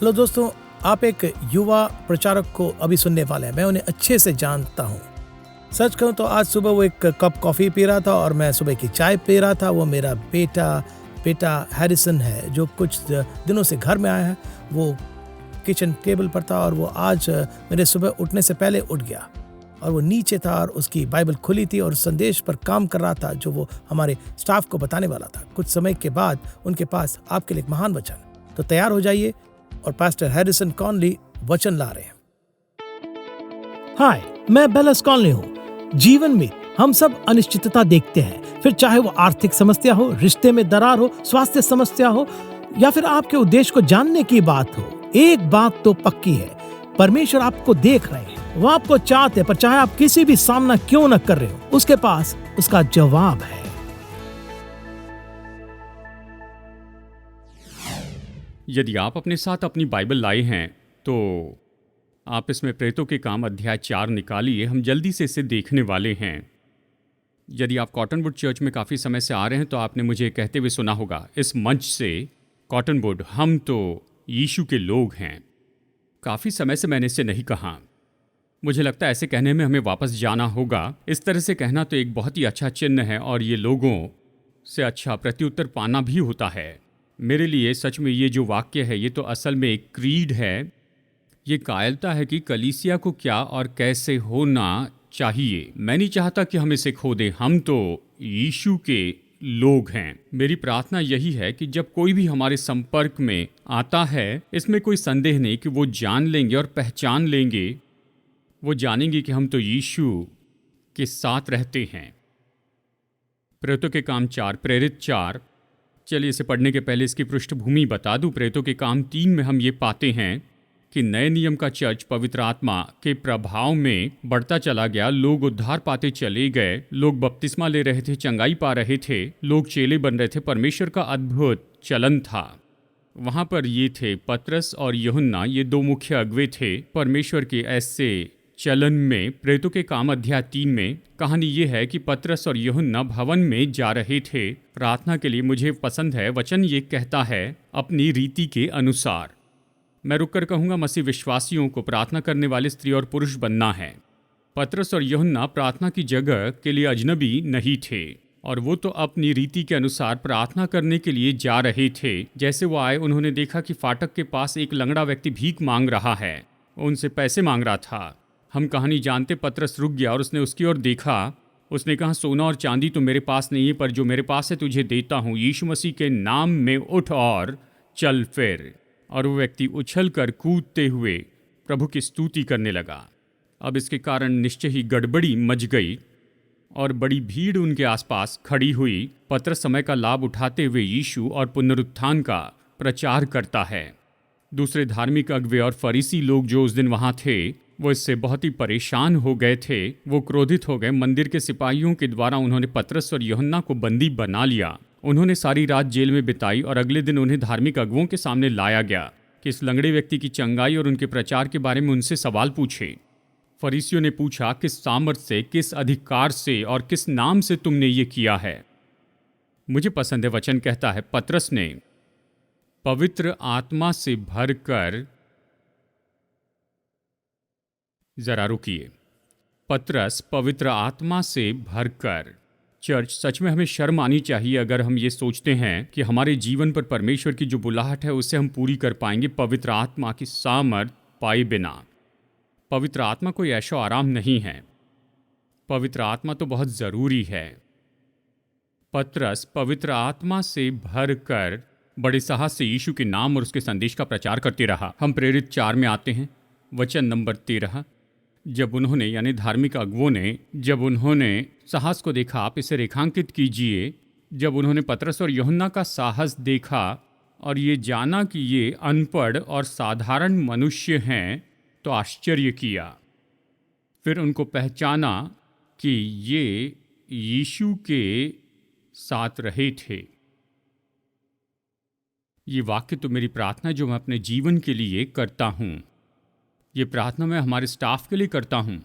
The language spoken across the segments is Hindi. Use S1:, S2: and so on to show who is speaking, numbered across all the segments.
S1: हेलो दोस्तों, आप एक युवा प्रचारक को अभी सुनने वाले हैं। मैं उन्हें अच्छे से जानता हूँ। सच कहूँ तो आज सुबह वो एक कप कॉफ़ी पी रहा था और मैं सुबह की चाय पी रहा था। वो मेरा बेटा हैरिसन है, जो कुछ दिनों से घर में आया है। वो किचन टेबल पर था और वो आज मेरे सुबह उठने से पहले उठ गया और वो नीचे था और उसकी बाइबल खुली थी और संदेश पर काम कर रहा था, जो वो हमारे स्टाफ को बताने वाला था। कुछ समय के बाद उनके पास आपके लिए एक महान वचन। तो तैयार हो जाइए और पास्टर हैरिसन कॉनली वचन ला रहे हैं।
S2: हाय, मैं बेलस कॉनली हूँ। जीवन में हम सब अनिश्चितता देखते हैं, फिर चाहे वो आर्थिक समस्या हो, रिश्ते में दरार हो, स्वास्थ्य समस्या हो या फिर आपके उद्देश्य को जानने की बात हो। एक बात तो पक्की है, परमेश्वर आपको देख रहे हैं, वो आपको चाहते हैं, पर चाहे आप किसी भी सामना क्यों न कर रहे हो, उसके पास उसका जवाब है।
S3: यदि आप अपने साथ अपनी बाइबल लाए हैं तो आप इसमें प्रेतों के काम अध्याय 4 निकालिए। हम जल्दी से इसे देखने वाले हैं। यदि आप कॉटनवुड चर्च में काफ़ी समय से आ रहे हैं तो आपने मुझे कहते हुए सुना होगा इस मंच से, कॉटनवुड, हम तो यीशु के लोग हैं। काफ़ी समय से मैंने इसे नहीं कहा। मुझे लगता है ऐसे कहने में हमें वापस जाना होगा। इस तरह से कहना तो एक बहुत ही अच्छा चिन्ह है और ये लोगों से अच्छा प्रत्युत्तर पाना भी होता है। मेरे लिए सच में ये जो वाक्य है ये तो असल में एक क्रीड है। ये कायरता है कि कलीसिया को क्या और कैसे होना चाहिए। मैं नहीं चाहता कि हम इसे खो दें। हम तो यीशु के लोग हैं। मेरी प्रार्थना यही है कि जब कोई भी हमारे संपर्क में आता है, इसमें कोई संदेह नहीं कि वो जान लेंगे और पहचान लेंगे। वो जानेंगे कि हम तो यीशु के साथ रहते हैं। प्रेरितों के काम 4, प्रेरित 4। चलिए इसे पढ़ने के पहले इसकी पृष्ठभूमि बता दूं। प्रेरितों के काम 3 में हम ये पाते हैं कि नए नियम का चर्च पवित्र आत्मा के प्रभाव में बढ़ता चला गया। लोग उद्धार पाते चले गए, लोग बपतिस्मा ले रहे थे, चंगाई पा रहे थे, लोग चेले बन रहे थे। परमेश्वर का अद्भुत चलन था। वहाँ पर ये थे पतरस और यूहन्ना, ये 2 मुख्य अगुवे थे परमेश्वर के ऐसे चलन में। प्रेरितों के काम अध्याय 3 में कहानी ये है कि पतरस और यूहन्ना भवन में जा रहे थे प्रार्थना के लिए। मुझे पसंद है वचन ये कहता है, अपनी रीति के अनुसार। मैं रुककर कहूँगा, मसीह विश्वासियों को प्रार्थना करने वाले स्त्री और पुरुष बनना है। पतरस और यूहन्ना प्रार्थना की जगह के लिए अजनबी नहीं थे और वो तो अपनी रीति के अनुसार प्रार्थना करने के लिए जा रहे थे। जैसे वो आए, उन्होंने देखा कि फाटक के पास एक लंगड़ा व्यक्ति भीख मांग रहा है, उनसे पैसे मांग रहा था। हम कहानी जानते। पतरस रुक गया और उसने उसकी ओर देखा। उसने कहा, सोना और चांदी तो मेरे पास नहीं है, पर जो मेरे पास है तुझे देता हूँ। यीशु मसीह के नाम में उठ और चल फिर। और वो व्यक्ति उछल कर कूदते हुए प्रभु की स्तुति करने लगा। अब इसके कारण निश्चय ही गड़बड़ी मच गई और बड़ी भीड़ उनके आसपास खड़ी हुई। पतरस समय का लाभ उठाते हुए यीशु और पुनरुत्थान का प्रचार करता है। दूसरे धार्मिक अगुवे और फरीसी लोग जो उस दिन वहाँ थे, वो इससे बहुत ही परेशान हो गए थे। वो क्रोधित हो गए। मंदिर के सिपाहियों के द्वारा उन्होंने पतरस और यूहन्ना को बंदी बना लिया। उन्होंने सारी रात जेल में बिताई और अगले दिन उन्हें धार्मिक अगुवों के सामने लाया गया कि इस लंगड़े व्यक्ति की चंगाई और उनके प्रचार के बारे में उनसे सवाल पूछे। फरीसियों ने पूछा, किस सामर्थ्य से, किस अधिकार से और किस नाम से तुमने ये किया है? मुझे पसंद है वचन कहता है, पतरस ने पवित्र आत्मा से भरकर, जरा रुकिए, पतरस पवित्र आत्मा से भरकर। चर्च, सच में हमें शर्म आनी चाहिए अगर हम ये सोचते हैं कि हमारे जीवन पर परमेश्वर की जो बुलाहट है उसे हम पूरी कर पाएंगे पवित्र आत्मा की सामर्थ पाए बिना। पवित्र आत्मा कोई ऐशो आराम नहीं है। पवित्र आत्मा तो बहुत ज़रूरी है। पतरस पवित्र आत्मा से भरकर बड़े साहस से यीशु के नाम और उसके संदेश का प्रचार करते रहा। हम प्रेरित 4 में आते हैं, वचन नंबर 13। जब उन्होंने, यानी धार्मिक अगुवों ने, जब उन्होंने साहस को देखा, आप इसे रेखांकित कीजिए, जब उन्होंने पतरस और यूहन्ना का साहस देखा और ये जाना कि ये अनपढ़ और साधारण मनुष्य हैं, तो आश्चर्य किया। फिर उनको पहचाना कि ये यीशु के साथ रहे थे। ये वाक्य तो मेरी प्रार्थना जो मैं अपने जीवन के लिए करता हूँ। ये प्रार्थना मैं हमारे स्टाफ के लिए करता हूँ।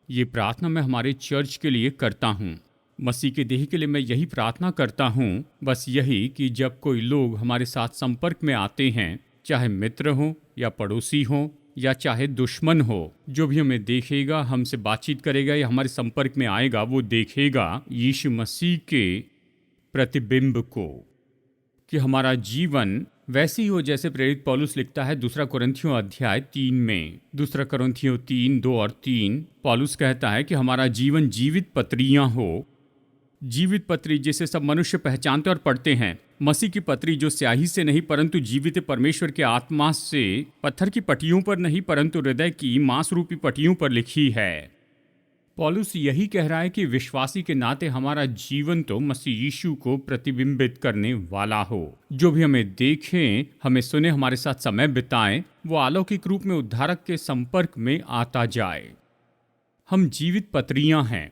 S3: ये प्रार्थना मैं हमारे चर्च के लिए करता हूँ। मसीह के देह के लिए मैं यही प्रार्थना करता हूँ, बस यही कि जब कोई लोग हमारे साथ संपर्क में आते हैं, चाहे मित्र हो या पड़ोसी हो या चाहे दुश्मन हो, जो भी हमें देखेगा, हमसे बातचीत करेगा या हमारे संपर्क में आएगा, वो देखेगा यीशु मसीह के प्रतिबिंब को, कि हमारा जीवन वैसे ही हो जैसे प्रेरित पौलुस लिखता है दूसरा कुरिन्थियों अध्याय 3 में। दूसरा कुरिन्थियों 3:2 और 3 पौलुस कहता है कि हमारा जीवन जीवित पत्रियां हो। जीवित पत्री जिसे सब मनुष्य पहचानते और पढ़ते हैं, मसीह की पत्री जो स्याही से नहीं परंतु जीवित परमेश्वर के आत्मा से पत्थर की पटियों पर नहीं परंतु हृदय की मांस रूपी पटियों पर लिखी है। पौलुस यही कह रहा है कि विश्वासी के नाते हमारा जीवन तो मसीह यीशु को प्रतिबिंबित करने वाला हो। जो भी हमें देखें, हमें सुने, हमारे साथ समय बिताएं, वो अलौकिक रूप में उद्धारक के संपर्क में आता जाए। हम जीवित पत्रियां हैं,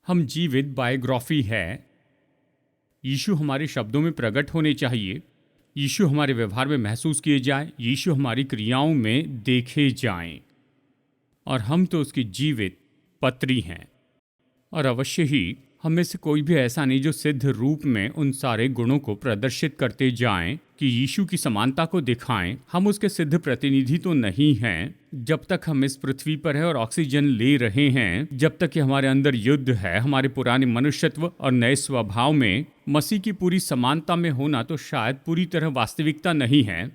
S3: हम जीवित बायोग्राफी है। यीशु हमारे शब्दों में प्रकट होने चाहिए, यीशु हमारे व्यवहार में महसूस किए जाए, यीशु हमारी क्रियाओं में देखे जाएं, और हम तो उसकी जीवित पत्री हैं। और अवश्य ही हम में से कोई भी ऐसा नहीं जो सिद्ध रूप में उन सारे गुणों को प्रदर्शित करते जाएं कि यीशु की समानता को दिखाएं। हम उसके सिद्ध प्रतिनिधि तो नहीं हैं। जब तक हम इस पृथ्वी पर है और ऑक्सीजन ले रहे हैं, जब तक कि हमारे अंदर युद्ध है, हमारे पुराने मनुष्यत्व और नए स्वभाव में मसीह की पूरी समानता में होना तो शायद पूरी तरह वास्तविकता नहीं है।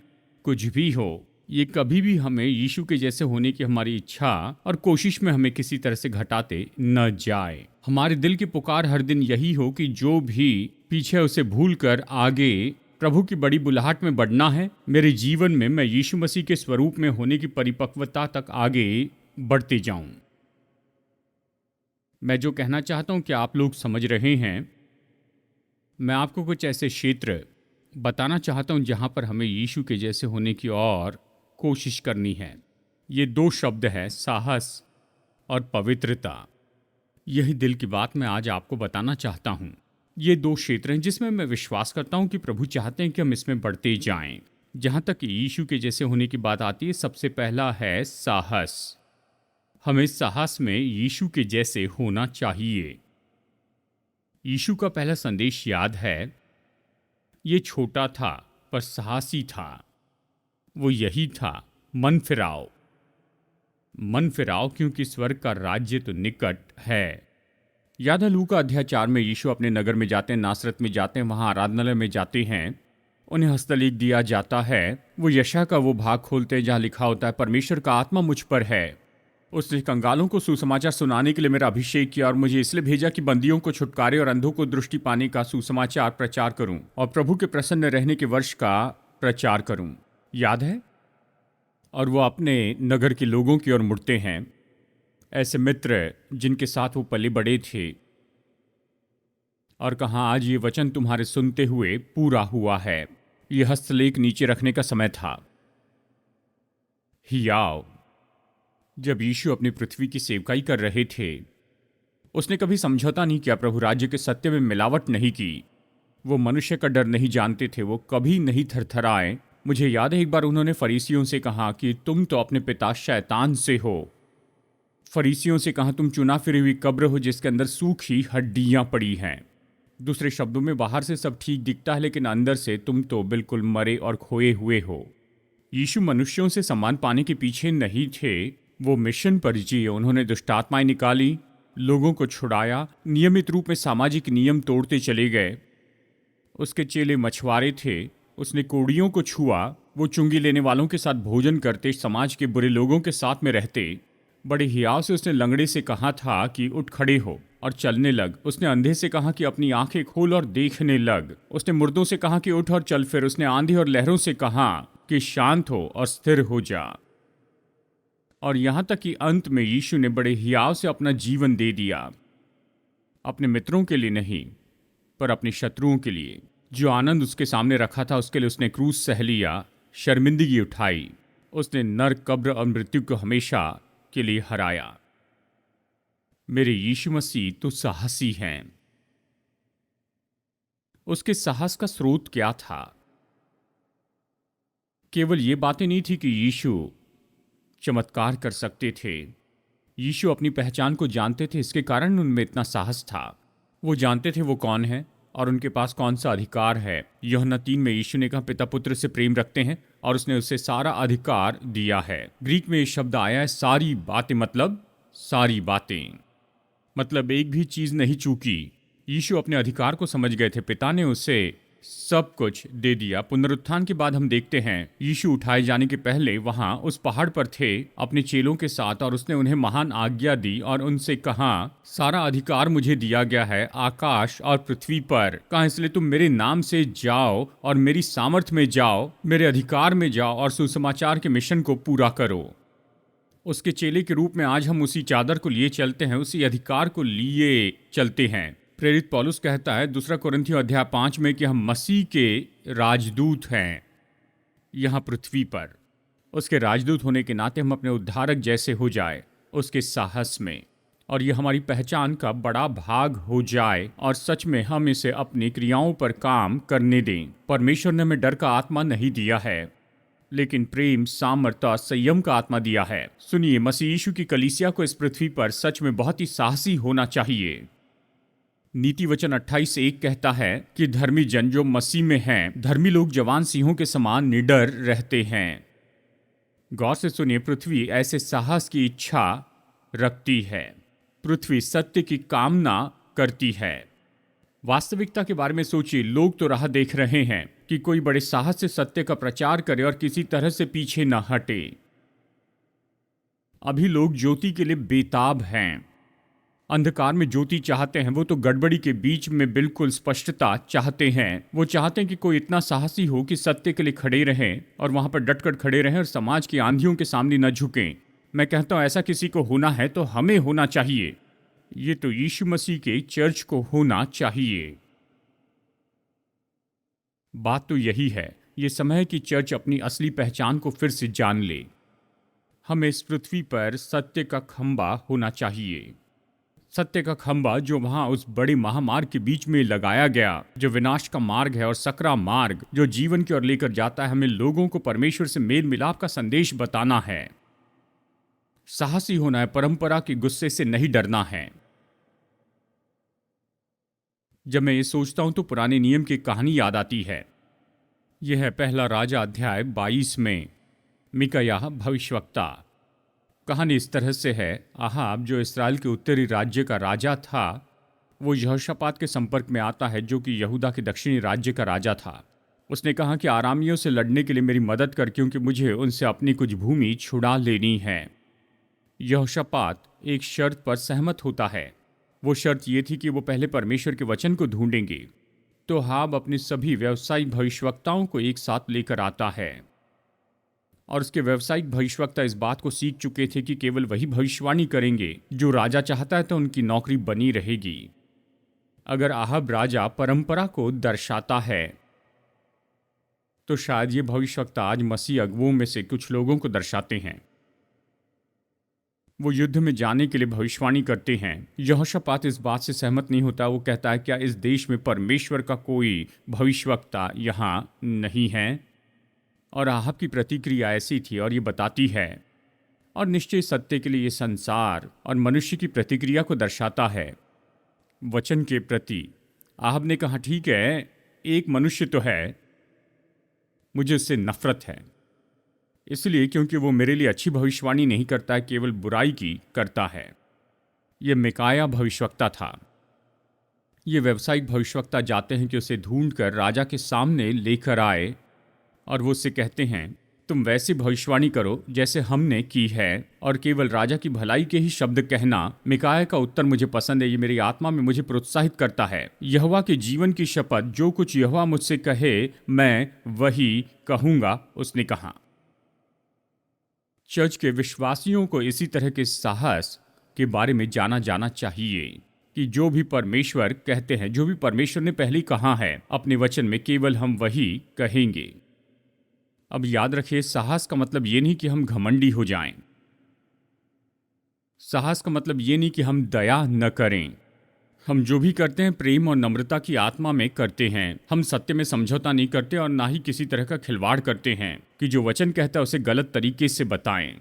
S3: कुछ भी हो, ये कभी भी हमें यीशु के जैसे होने की हमारी इच्छा और कोशिश में हमें किसी तरह से घटाते न जाए। हमारे दिल की पुकार हर दिन यही हो कि जो भी पीछे उसे भूलकर आगे प्रभु की बड़ी बुलाहट में बढ़ना है। मेरे जीवन में मैं यीशु मसीह के स्वरूप में होने की परिपक्वता तक आगे बढ़ते जाऊं। मैं जो कहना चाहता हूं कि आप लोग समझ रहे हैं। मैं आपको कुछ ऐसे क्षेत्र बताना चाहता हूं जहां पर हमें यीशु के जैसे होने की और कोशिश करनी है। ये 2 शब्द है, साहस और पवित्रता। यही दिल की बात मैं आज आपको बताना चाहता हूं। ये 2 क्षेत्र हैं जिसमें मैं विश्वास करता हूं कि प्रभु चाहते हैं कि हम इसमें बढ़ते जाएं। जहां तक यीशु के जैसे होने की बात आती है, सबसे पहला है साहस। हमें साहस में यीशु के जैसे होना चाहिए। यीशु का पहला संदेश याद है, ये छोटा था पर साहसी था। वो यही था, मन फिराओ। मन फिराओ क्योंकि स्वर्ग का राज्य तो निकट है। याद है लूका अध्याय 4 में यीशु अपने नगर में जाते हैं, नासरत में जाते हैं, वहां आराधनालय में जाते हैं। उन्हें हस्तलेख दिया जाता है। वो यशा का वो भाग खोलते हैं जहां लिखा होता है, परमेश्वर का आत्मा मुझ पर है, उसने कंगालों को सुसमाचार सुनाने के लिए मेरा अभिषेक किया और मुझे इसलिए भेजा कि बंदियों को छुटकारे और अंधों को दृष्टि पाने का सुसमाचार प्रचार करूं और प्रभु के प्रसन्न रहने के वर्ष का प्रचार करूं। याद है? और वो अपने नगर के लोगों की ओर मुड़ते हैं, ऐसे मित्र जिनके साथ वो पले बड़े थे, और कहा, आज ये वचन तुम्हारे सुनते हुए पूरा हुआ है। ये हस्तलेख नीचे रखने का समय था। हियाव, जब यीशु अपनी पृथ्वी की सेवकाई कर रहे थे, उसने कभी समझौता नहीं किया, प्रभु राज्य के सत्य में मिलावट नहीं की। वो मनुष्य का डर नहीं जानते थे, वो कभी नहीं थरथराए। मुझे याद है एक बार उन्होंने फरीसियों से कहा कि तुम तो अपने पिता शैतान से हो। फरीसियों से कहा, तुम चुना फिरी हुई कब्र हो जिसके अंदर सूखी हड्डियां पड़ी हैं। दूसरे शब्दों में, बाहर से सब ठीक दिखता है लेकिन अंदर से तुम तो बिल्कुल मरे और खोए हुए हो। यीशु मनुष्यों से सम्मान पाने के पीछे नहीं थे, वो मिशन पर जिए। उन्होंने दुष्टात्माएं निकाली, लोगों को छुड़ाया, नियमित रूप में सामाजिक नियम तोड़ते चले गए। उसके चेले मछुआरे थे, उसने कोड़ियों को छुआ। वो चुंगी लेने वालों के साथ भोजन करते, समाज के बुरे लोगों के साथ में रहते। बड़े हियाव से उसने लंगड़े से कहा था कि उठ खड़े हो और चलने लग। उसने अंधे से कहा कि अपनी आंखें खोल और देखने लग। उसने मुर्दों से कहा कि उठ और चल फिर। उसने आंधी और लहरों से कहा कि शांत हो और स्थिर हो जा। और यहां तक कि अंत में यीशु ने बड़े हियाव से अपना जीवन दे दिया, अपने मित्रों के लिए नहीं पर अपने शत्रुओं के लिए। जो आनंद उसके सामने रखा था उसके लिए उसने क्रूस सह लिया, शर्मिंदगी उठाई। उसने नर्क, कब्र और मृत्यु को हमेशा के लिए हराया। मेरे यीशु मसीह तो साहसी हैं। उसके साहस का स्रोत क्या था? केवल ये बातें नहीं थी कि यीशु चमत्कार कर सकते थे। यीशु अपनी पहचान को जानते थे, इसके कारण उनमें इतना साहस था। वो जानते थे वो कौन है, और उनके पास कौन सा अधिकार है। यूहन्ना 3 में यीशु ने कहा पिता पुत्र से प्रेम रखते हैं और उसने उसे सारा अधिकार दिया है। ग्रीक में ये शब्द आया है सारी बातें, मतलब सारी बातें, मतलब एक भी चीज नहीं चूकी। यीशु अपने अधिकार को समझ गए थे, पिता ने उसे सब कुछ दे दिया। पुनरुत्थान के बाद हम देखते हैं यीशु उठाए जाने के पहले वहां उस पहाड़ पर थे अपने चेलों के साथ, और उसने उन्हें महान आज्ञा दी और उनसे कहा सारा अधिकार मुझे दिया गया है आकाश और पृथ्वी पर। कहा इसलिए तुम मेरे नाम से जाओ और मेरी सामर्थ में जाओ, मेरे अधिकार में जाओ और सुसमाचार के मिशन को पूरा करो। उसके चेले के रूप में आज हम उसी चादर को लिए चलते हैं, उसी अधिकार को लिए चलते हैं। प्रेरित पौलुस कहता है 2 कोरिन्थियों अध्याय 5 में कि हम मसीह के राजदूत हैं यहाँ पृथ्वी पर। उसके राजदूत होने के नाते हम अपने उद्धारक जैसे हो जाए उसके साहस में, और ये हमारी पहचान का बड़ा भाग हो जाए और सच में हम इसे अपनी क्रियाओं पर काम करने दें। परमेश्वर ने हमें डर का आत्मा नहीं दिया है, लेकिन प्रेम, सामर्थ्य और संयम का आत्मा दिया है। सुनिए, मसीह यीशु की कलीसिया को इस पृथ्वी पर सच में बहुत ही साहसी होना चाहिए। नीति वचन 28:1 कहता है कि धर्मी जन जो मसीह में हैं, धर्मी लोग जवान सिंहों के समान निडर रहते हैं। गौर से सुनिए, पृथ्वी ऐसे साहस की इच्छा रखती है। पृथ्वी सत्य की कामना करती है। वास्तविकता के बारे में सोचिए, लोग तो राह देख रहे हैं कि कोई बड़े साहस से सत्य का प्रचार करे और किसी तरह से पीछे न हटे। अभी लोग ज्योति के लिए बेताब हैं। अंधकार में ज्योति चाहते हैं, वो तो गड़बड़ी के बीच में बिल्कुल स्पष्टता चाहते हैं। वो चाहते हैं कि कोई इतना साहसी हो कि सत्य के लिए खड़े रहें और वहां पर डटकर खड़े रहें और समाज की आंधियों के सामने न झुकें। मैं कहता हूं ऐसा किसी को होना है तो हमें होना चाहिए। ये तो यीशु मसीह के चर्च को होना चाहिए। बात तो यही है, ये समय है कि चर्च अपनी असली पहचान को फिर से जान ले। हमें इस पृथ्वी पर सत्य का खंबा होना चाहिए। सत्य का खंबा जो वहां उस बड़े महामार्ग के बीच में लगाया गया, जो विनाश का मार्ग है और सकरा मार्ग जो जीवन की ओर लेकर जाता है। हमें लोगों को परमेश्वर से मेल मिलाप का संदेश बताना है। साहसी होना है, परंपरा के गुस्से से नहीं डरना है। जब मैं ये सोचता हूं तो पुराने नियम की कहानी याद आती है। यह है पहला राजा अध्याय 22 में मिकायाह भविष्यवक्ता। कहानी इस तरह से है, आहाब जो इस्राएल के उत्तरी राज्य का राजा था, वो यहोशापात के संपर्क में आता है जो कि यहूदा के दक्षिणी राज्य का राजा था। उसने कहा कि आरामियों से लड़ने के लिए मेरी मदद कर, क्योंकि मुझे उनसे अपनी कुछ भूमि छुड़ा लेनी है। यहोशापात एक शर्त पर सहमत होता है। वो शर्त ये थी कि वो पहले परमेश्वर के वचन को ढूंढेंगे। तो आहाब अपने सभी व्यावसायिक भविष्यवक्ताओं को एक साथ लेकर आता है, और उसके व्यावसायिक भविष्यवक्ता इस बात को सीख चुके थे कि केवल वही भविष्यवाणी करेंगे जो राजा चाहता है, तो उनकी नौकरी बनी रहेगी। अगर आहाब राजा परंपरा को दर्शाता है, तो शायद ये भविष्यवक्ता आज मसीह अगुओं में से कुछ लोगों को दर्शाते हैं। वो युद्ध में जाने के लिए भविष्यवाणी करते हैं। यहोशापात इस बात से सहमत नहीं होता। वो कहता है, क्या इस देश में परमेश्वर का कोई भविष्यवक्ता यहाँ नहीं है? और आहाब की प्रतिक्रिया ऐसी थी, और ये बताती है, और निश्चय सत्य के लिए ये संसार और मनुष्य की प्रतिक्रिया को दर्शाता है वचन के प्रति। आहाब ने कहा, ठीक है, एक मनुष्य तो है, मुझे उससे नफरत है, इसलिए क्योंकि वो मेरे लिए अच्छी भविष्यवाणी नहीं करता है, केवल बुराई की करता है। यह मिकाया भविष्यवक्ता था। ये व्यावसायिक भविष्यवक्ता जाते हैं कि उसे ढूंढकर राजा के सामने लेकर आए, और वो उससे कहते हैं, तुम वैसी भविष्यवाणी करो जैसे हमने की है, और केवल राजा की भलाई के ही शब्द कहना। मिकाया का उत्तर मुझे पसंद है, ये मेरी आत्मा में मुझे प्रोत्साहित करता है। यहोवा के जीवन की शपथ, जो कुछ यहोवा मुझसे कहे मैं वही कहूंगा, उसने कहा। चर्च के विश्वासियों को इसी तरह के साहस के बारे में जाना चाहिए कि जो भी परमेश्वर कहते हैं, जो भी परमेश्वर ने पहले कहा है अपने वचन में, केवल हम वही कहेंगे। अब याद रखिए, साहस का मतलब ये नहीं कि हम घमंडी हो जाएं। साहस का मतलब ये नहीं कि हम दया न करें। हम जो भी करते हैं प्रेम और नम्रता की आत्मा में करते हैं। हम सत्य में समझौता नहीं करते और ना ही किसी तरह का खिलवाड़ करते हैं कि जो वचन कहता है उसे गलत तरीके से बताएं।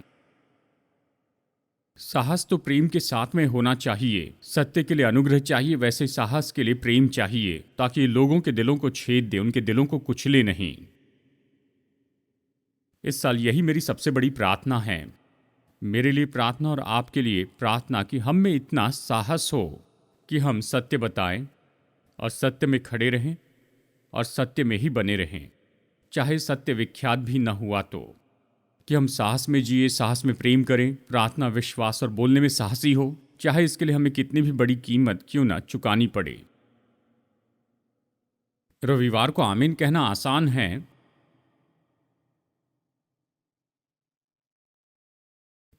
S3: साहस तो प्रेम के साथ में होना चाहिए। सत्य के लिए अनुग्रह चाहिए, वैसे साहस के लिए प्रेम चाहिए, ताकि लोगों के दिलों को छेद दे, उनके दिलों को कुचले नहीं। इस साल यही मेरी सबसे बड़ी प्रार्थना है। मेरे लिए प्रार्थना और आपके लिए प्रार्थना कि हम में इतना साहस हो कि हम सत्य बताएं और सत्य में खड़े रहें और सत्य में ही बने रहें, चाहे सत्य विख्यात भी न हुआ तो। कि हम साहस में जिए, साहस में प्रेम करें, प्रार्थना, विश्वास और बोलने में साहसी हो, चाहे इसके लिए हमें कितनी भी बड़ी कीमत क्यों ना चुकानी पड़े। रविवार को आमीन कहना आसान है,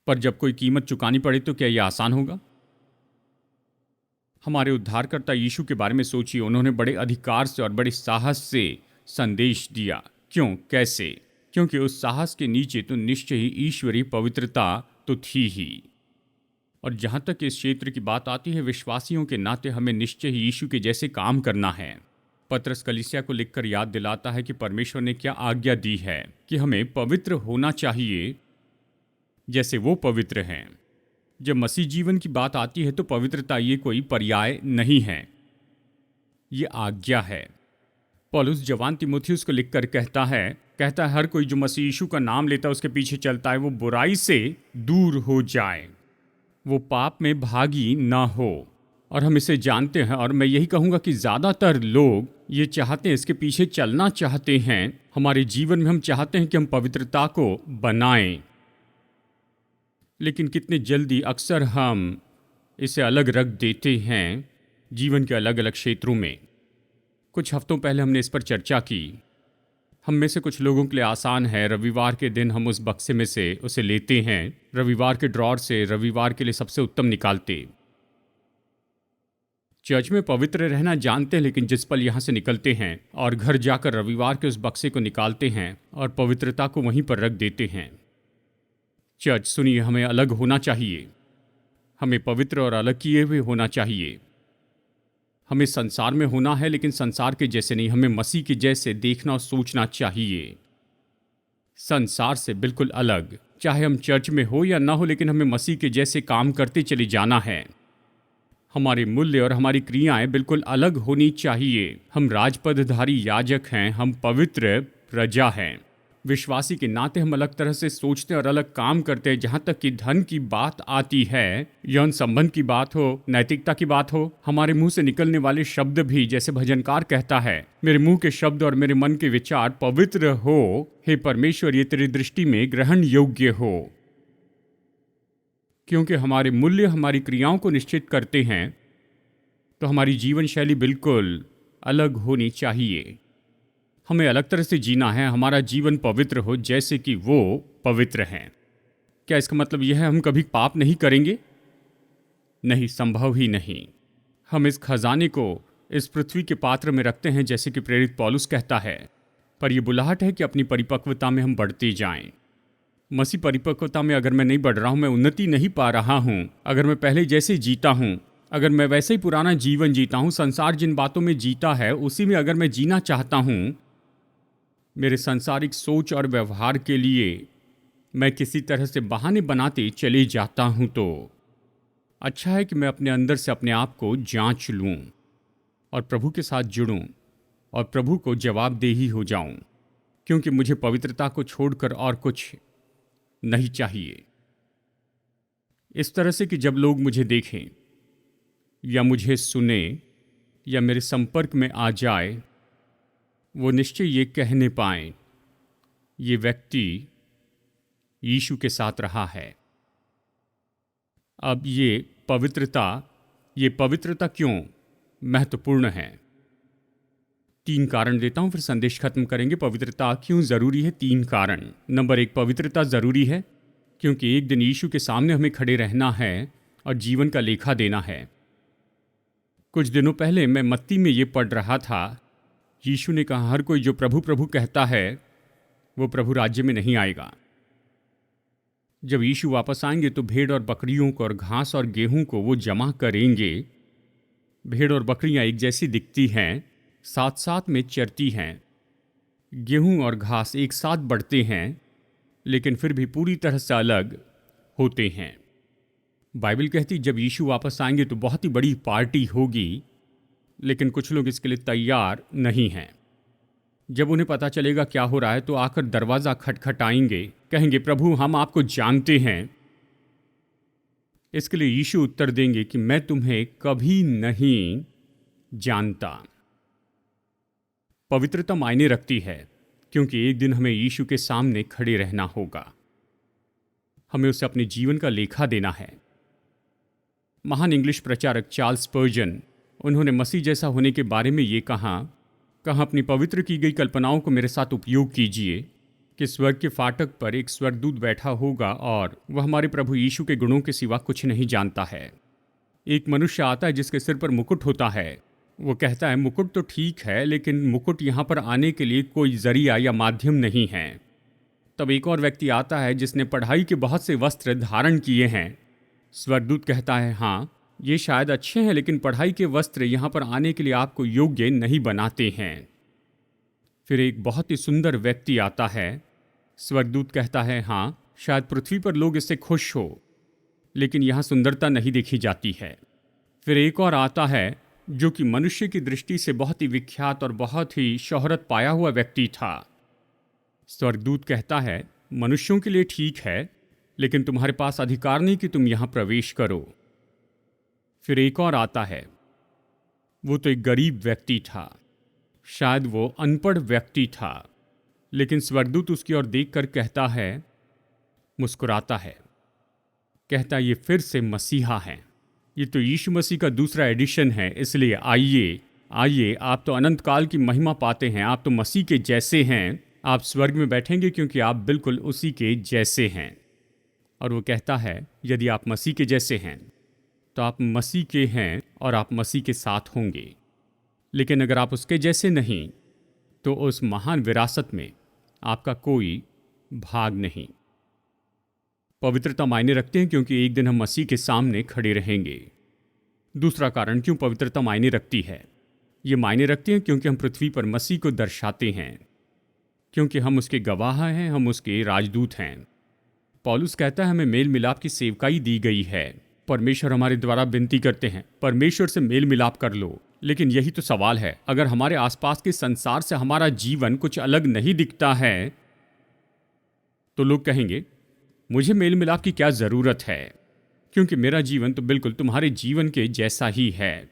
S3: पर जब कोई कीमत चुकानी पड़े तो क्या यह आसान होगा? हमारे उद्धारकर्ता यीशु के बारे में सोचिए। उन्होंने बड़े अधिकार से और बड़े साहस से संदेश दिया। क्यों, कैसे? क्योंकि उस साहस के नीचे तो निश्चय ही ईश्वरीय पवित्रता तो थी ही। और जहां तक इस क्षेत्र की बात आती है, विश्वासियों के नाते हमें निश्चय ही यीशु के जैसे काम करना है। पत्रस कलीसिया को लिखकर याद दिलाता है कि परमेश्वर ने क्या आज्ञा दी है कि हमें पवित्र होना चाहिए जैसे वो पवित्र हैं। जब मसीह जीवन की बात आती है तो पवित्रता ये कोई पर्याय नहीं है, ये आज्ञा है। पौलुस जवान तीमुथियुस को लिखकर कहता है हर कोई जो मसीह यीशु का नाम लेता है, उसके पीछे चलता है, वो बुराई से दूर हो जाए, वो पाप में भागी ना हो। और हम इसे जानते हैं, और मैं यही कहूँगा कि ज़्यादातर लोग ये चाहते हैं, इसके पीछे चलना चाहते हैं। हमारे जीवन में हम चाहते हैं कि हम पवित्रता को बनाएं, लेकिन कितने जल्दी अक्सर हम इसे अलग रख देते हैं जीवन के अलग अलग क्षेत्रों में। कुछ हफ्तों पहले हमने इस पर चर्चा की। हम में से कुछ लोगों के लिए आसान है, रविवार के दिन हम उस बक्से में से उसे लेते हैं, रविवार के ड्रॉर से रविवार के लिए सबसे उत्तम निकालते। चर्च में पवित्र रहना जानते हैं, लेकिन जिस पल यहाँ से निकलते हैं और घर जाकर रविवार के उस बक्से को निकालते हैं और पवित्रता को वहीं पर रख देते हैं। चर्च, सुनिए, हमें अलग होना चाहिए, हमें पवित्र और अलग किए हुए होना चाहिए। हमें संसार में होना है, लेकिन संसार के जैसे नहीं, हमें मसीह के जैसे देखना और सोचना चाहिए, संसार से बिल्कुल अलग। चाहे हम चर्च में हो या ना हो, लेकिन हमें मसीह के जैसे काम करते चले जाना है। हमारे मूल्य और हमारी क्रियाएं बिल्कुल अलग होनी चाहिए। हम राजपदधारी याजक हैं, हम पवित्र प्रजा हैं। विश्वासी के नाते हम अलग तरह से सोचते और अलग काम करते हैं। जहाँ तक कि धन की बात आती है, यौन संबंध की बात हो, नैतिकता की बात हो, हमारे मुंह से निकलने वाले शब्द भी, जैसे भजनकार कहता है, मेरे मुंह के शब्द और मेरे मन के विचार पवित्र हो, हे परमेश्वर, ये तेरी दृष्टि में ग्रहण योग्य हो। क्योंकि हमारे मूल्य हमारी क्रियाओं को निश्चित करते हैं, तो हमारी जीवन शैली बिल्कुल अलग होनी चाहिए। हमें अलग तरह से जीना है, हमारा जीवन पवित्र हो जैसे कि वो पवित्र हैं। क्या इसका मतलब यह है हम कभी पाप नहीं करेंगे? नहीं, संभव ही नहीं। हम इस खजाने को इस पृथ्वी के पात्र में रखते हैं, जैसे कि प्रेरित पौलुस कहता है, पर यह बुलाहट है कि अपनी परिपक्वता में हम बढ़ते जाएं। मसीह परिपक्वता में अगर मैं नहीं बढ़ रहा हूं, मैं उन्नति नहीं पा रहा हूं, अगर मैं पहले जैसे जीता हूं, अगर मैं वैसे ही पुराना जीवन जीता हूं, संसार जिन बातों में जीता है उसी में अगर मैं जीना चाहता हूं, मेरे सांसारिक सोच और व्यवहार के लिए मैं किसी तरह से बहाने बनाते चले जाता हूं, तो अच्छा है कि मैं अपने अंदर से अपने आप को जांच लूं और प्रभु के साथ जुड़ूं और प्रभु को जवाबदेही हो जाऊं, क्योंकि मुझे पवित्रता को छोड़कर और कुछ नहीं चाहिए। इस तरह से कि जब लोग मुझे देखें या मुझे सुने या मेरे संपर्क में आ जाए, वो निश्चय ये कहने पाएं, ये व्यक्ति यीशु के साथ रहा है। अब ये पवित्रता क्यों महत्वपूर्ण है? 3 कारण देता हूं, फिर संदेश खत्म करेंगे। पवित्रता क्यों जरूरी है? 3 कारण। नंबर 1, पवित्रता जरूरी है क्योंकि एक दिन यीशु के सामने हमें खड़े रहना है और जीवन का लेखा देना है। कुछ दिनों पहले मैं मत्ती में ये पढ़ रहा था, यीशु ने कहा, हर कोई जो प्रभु प्रभु कहता है वो प्रभु राज्य में नहीं आएगा। जब यीशु वापस आएंगे तो भेड़ और बकरियों को और घास और गेहूं को वो जमा करेंगे। भेड़ और बकरियां एक जैसी दिखती हैं, साथ साथ में चरती हैं। गेहूं और घास एक साथ बढ़ते हैं, लेकिन फिर भी पूरी तरह से अलग होते हैं। बाइबल कहती जब यीशु वापस आएंगे तो बहुत ही बड़ी पार्टी होगी, लेकिन कुछ लोग इसके लिए तैयार नहीं हैं। जब उन्हें पता चलेगा क्या हो रहा है तो आकर दरवाज़ा खटखटाएंगे, कहेंगे प्रभु हम आपको जानते हैं। इसके लिए यीशु उत्तर देंगे कि मैं तुम्हें कभी नहीं जानता। पवित्रता मायने रखती है क्योंकि एक दिन हमें यीशु के सामने खड़े रहना होगा। हमें उसे अपने जीवन का लेखा देना है। महान इंग्लिश प्रचारक चार्ल्स स्पर्जन, उन्होंने मसीह जैसा होने के बारे में ये कहा अपनी पवित्र की गई कल्पनाओं को मेरे साथ उपयोग कीजिए कि स्वर्ग के फाटक पर एक स्वर्गदूत बैठा होगा और वह हमारे प्रभु यीशु के गुणों के सिवा कुछ नहीं जानता है। एक मनुष्य आता है जिसके सिर पर मुकुट होता है। वो कहता है मुकुट तो ठीक है, लेकिन मुकुट यहाँ पर आने के लिए कोई जरिया या माध्यम नहीं है। तब एक और व्यक्ति आता है जिसने पढ़ाई के बहुत से वस्त्र धारण किए हैं। स्वर्गदूत कहता है हाँ, ये शायद अच्छे हैं, लेकिन पढ़ाई के वस्त्र यहाँ पर आने के लिए आपको योग्य नहीं बनाते हैं। फिर एक बहुत ही सुंदर व्यक्ति आता है। स्वर्गदूत कहता है हाँ, शायद पृथ्वी पर लोग इससे खुश हो, लेकिन यहाँ सुंदरता नहीं देखी जाती है। फिर एक और आता है जो कि मनुष्य की दृष्टि से बहुत ही विख्यात और बहुत ही शोहरत पाया हुआ व्यक्ति था। स्वर्गदूत कहता है मनुष्यों के लिए ठीक है, लेकिन तुम्हारे पास अधिकार नहीं कि तुम यहाँ प्रवेश करो। फिर एक और आता है, वो तो एक गरीब व्यक्ति था, शायद वो अनपढ़ व्यक्ति था, लेकिन स्वर्गदूत उसकी ओर देखकर कहता है, मुस्कुराता है, कहता ये फिर से मसीहा हैं, ये तो यीशु मसीह का दूसरा एडिशन है, इसलिए आइए आइए, आप तो अनंत काल की महिमा पाते हैं, आप तो मसीह के जैसे हैं, आप स्वर्ग में बैठेंगे क्योंकि आप बिल्कुल उसी के जैसे हैं। और वो कहता है यदि आप मसीह के जैसे हैं तो आप मसीह के हैं और आप मसीह के साथ होंगे, लेकिन अगर आप उसके जैसे नहीं तो उस महान विरासत में आपका कोई भाग नहीं। पवित्रता मायने रखते हैं क्योंकि एक दिन हम मसीह के सामने खड़े रहेंगे। दूसरा कारण क्यों पवित्रता मायने रखती है, ये मायने रखते हैं क्योंकि हम पृथ्वी पर मसीह को दर्शाते हैं, क्योंकि हम उसके गवाह हैं, हम उसके राजदूत हैं। पौलुस कहता है हमें मेल मिलाप की सेवकाई दी गई है। परमेश्वर हमारे द्वारा विनती करते हैं परमेश्वर से मेल मिलाप कर लो। लेकिन यही तो सवाल है, अगर हमारे आसपास के संसार से हमारा जीवन कुछ अलग नहीं दिखता है तो लोग कहेंगे मुझे मेल मिलाप की क्या जरूरत है, क्योंकि मेरा जीवन तो बिल्कुल तुम्हारे जीवन के जैसा ही है।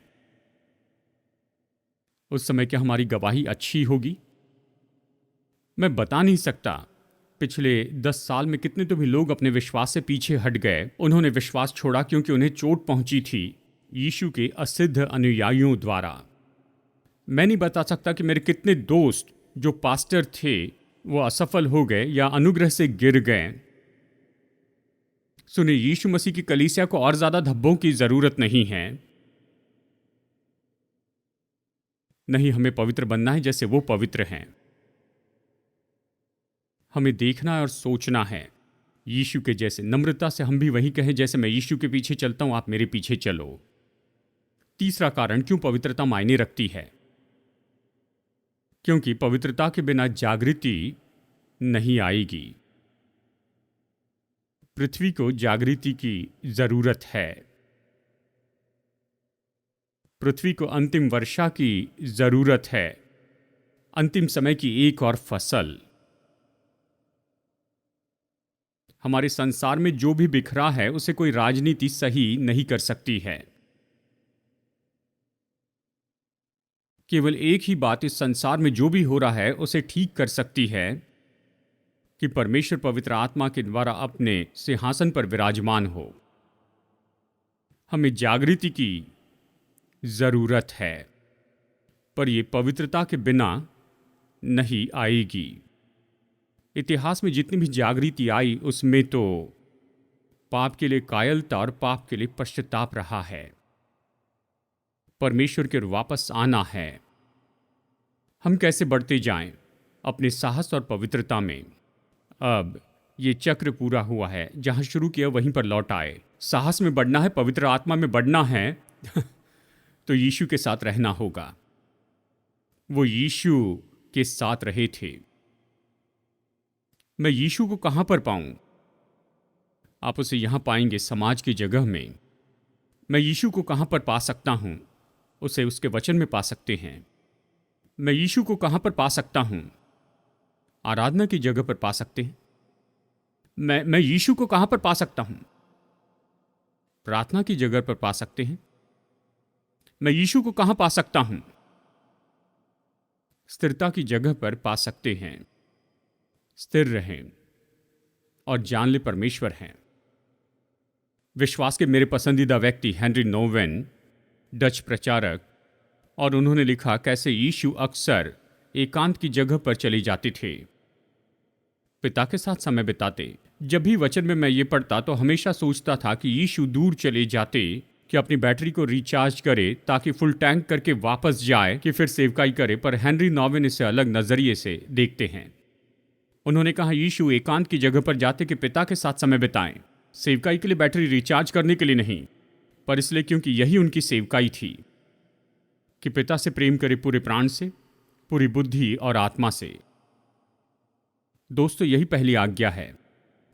S3: उस समय क्या हमारी गवाही अच्छी होगी? मैं बता नहीं सकता। पिछले 10 साल में कितने तो भी लोग अपने विश्वास से पीछे हट गए। उन्होंने विश्वास छोड़ा क्योंकि उन्हें चोट पहुंची थी यीशु के असिद्ध अनुयायियों द्वारा। मैं नहीं बता सकता कि मेरे कितने दोस्त जो पास्टर थे वो असफल हो गए या अनुग्रह से गिर गए। सुनिए, यीशु मसीह की कलीसिया को और ज्यादा धब्बों की जरूरत नहीं है। नहीं, हमें पवित्र बनना है जैसे वो पवित्र हैं। हमें देखना है और सोचना है यीशु के जैसे। नम्रता से हम भी वही कहें जैसे मैं यीशु के पीछे चलता हूं, आप मेरे पीछे चलो। तीसरा कारण क्यों पवित्रता मायने रखती है, क्योंकि पवित्रता के बिना जागृति नहीं आएगी। पृथ्वी को जागृति की जरूरत है। पृथ्वी को अंतिम वर्षा की जरूरत है, अंतिम समय की एक और फसल। हमारे संसार में जो भी बिखरा है उसे कोई राजनीति सही नहीं कर सकती है। केवल एक ही बात इस संसार में जो भी हो रहा है उसे ठीक कर सकती है कि परमेश्वर पवित्र आत्मा के द्वारा अपने सिंहासन पर विराजमान हो। हमें जागृति की जरूरत है, पर यह पवित्रता के बिना नहीं आएगी। इतिहास में जितनी भी जागृति आई उसमें तो पाप के लिए कायरता और पाप के लिए पश्चाताप रहा है। परमेश्वर के वापस आना है। हम कैसे बढ़ते जाएं अपने साहस और पवित्रता में। अब ये चक्र पूरा हुआ है, जहां शुरू किया वहीं पर लौट आए। साहस में बढ़ना है, पवित्र आत्मा में बढ़ना है तो यीशु के साथ रहना होगा। वो यीशु के साथ रहे थे। मैं यीशु को कहां पर पाऊं? आप उसे यहाँ पाएंगे समाज की जगह में। मैं यीशु को कहाँ पर पा सकता हूँ? उसे उसके वचन में पा सकते हैं। मैं यीशु को कहाँ पर पा सकता हूँ? आराधना की जगह पर पा सकते हैं। मैं यीशु को कहाँ पर पा सकता हूँ? प्रार्थना की जगह पर पा सकते हैं। मैं यीशु को कहाँ पा सकता हूँ? स्थिरता की जगह पर पा सकते हैं। स्थिर रहें और जान ले परमेश्वर हैं। विश्वास के मेरे पसंदीदा व्यक्ति हेनरी नोवेन, डच प्रचारक, और उन्होंने लिखा कैसे यीशु अक्सर एकांत की जगह पर चले जाते थे, पिता के साथ समय बिताते। जब भी वचन में मैं ये पढ़ता तो हमेशा सोचता था कि यीशु दूर चले जाते कि अपनी बैटरी को रिचार्ज करे ताकि फुल टैंक करके वापस जाए कि फिर सेवकाई करे, पर हेनरी नोवेन इसे अलग नजरिए से देखते हैं। उन्होंने कहा यीशु एकांत की जगह पर जाते कि पिता के साथ समय बिताएं, सेवकाई के लिए बैटरी रिचार्ज करने के लिए नहीं, पर इसलिए क्योंकि यही उनकी सेवकाई थी कि पिता से प्रेम करे पूरे प्राण से, पूरी बुद्धि और आत्मा से। दोस्तों, यही पहली आज्ञा है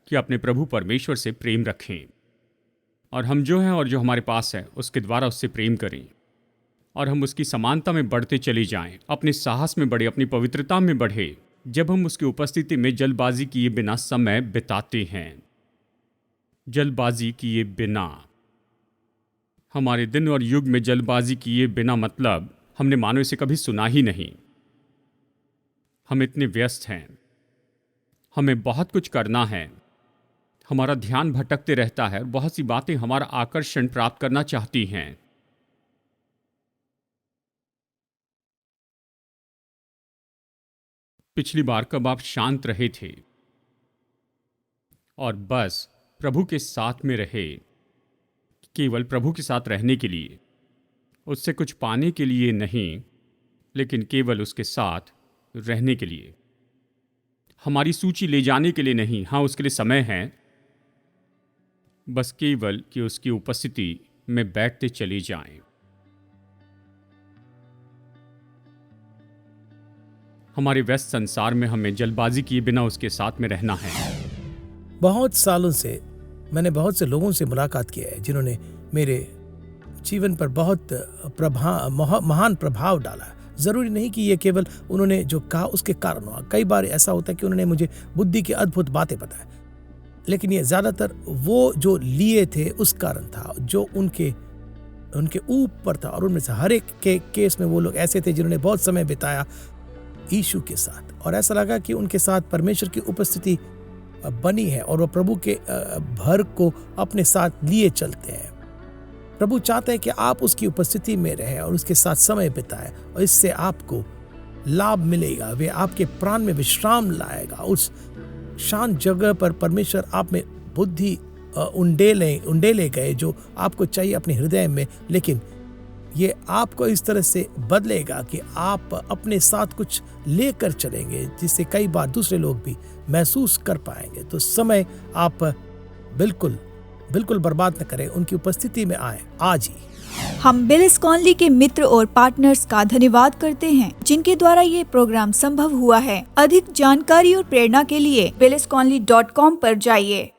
S3: कि अपने प्रभु परमेश्वर से प्रेम रखें, और हम जो हैं और जो हमारे पास है उसके द्वारा उससे प्रेम करें, और हम उसकी समानता में बढ़ते चले जाएं, अपने साहस में बढ़े, अपनी पवित्रता में बढ़े, जब हम उसकी उपस्थिति में जल्दबाजी किए बिना समय बिताते हैं। जल्दबाजी किए बिना, हमारे दिन और युग में जल्दबाजी किए बिना मतलब हमने मानो इसे कभी सुना ही नहीं। हम इतने व्यस्त हैं, हमें बहुत कुछ करना है, हमारा ध्यान भटकते रहता है, बहुत सी बातें हमारा आकर्षण प्राप्त करना चाहती हैं। पिछली बार कब आप शांत रहे थे और बस प्रभु के साथ में रहे, केवल प्रभु के साथ रहने के लिए, उससे कुछ पाने के लिए नहीं, लेकिन केवल उसके साथ रहने के लिए, हमारी सूची ले जाने के लिए नहीं। हाँ, उसके लिए समय है, बस केवल कि उसकी उपस्थिति में बैठते चले जाएं। हमारे व्यस्त संसार में हमें जल्दबाजी किए बिना उसके साथ में रहना है।
S1: बहुत सालों से मैंने बहुत से लोगों से मुलाकात किया है जिन्होंने मेरे जीवन पर बहुत महान प्रभाव डाला। ज़रूरी नहीं कि ये केवल उन्होंने जो कहा उसके कारण हुआ। कई बार ऐसा होता है कि उन्होंने मुझे बुद्धि की अद्भुत बातें बताई, लेकिन ये ज़्यादातर वो जो लिए थे उस कारण था, जो उनके ऊपर था। और उनमें से हर एक के केस में वो लोग ऐसे थे जिन्होंने बहुत समय बिताया यीशु के साथ, और ऐसा लगा कि उनके साथ परमेश्वर की उपस्थिति बनी है और वो प्रभु के भर को अपने साथ लिए चलते हैं। प्रभु चाहते हैं कि आप उसकी उपस्थिति में रहें और उसके साथ समय बिताएं, और इससे आपको लाभ मिलेगा। वे आपके प्राण में विश्राम लाएगा। उस शांत जगह पर परमेश्वर आप में बुद्धि उंडेले गए जो आपको चाहिए अपने हृदय में, लेकिन ये आपको इस तरह से बदलेगा कि आप अपने साथ कुछ लेकर चलेंगे जिससे कई बार दूसरे लोग भी महसूस कर पाएंगे। तो समय आप बिल्कुल बर्बाद न करें, उनकी उपस्थिति में आए आज ही।
S4: हम बिल स्कॉनली के मित्र और पार्टनर्स का धन्यवाद करते हैं जिनके द्वारा ये प्रोग्राम संभव हुआ है। अधिक जानकारी और प्रेरणा के लिए billisconley.com पर जाइए।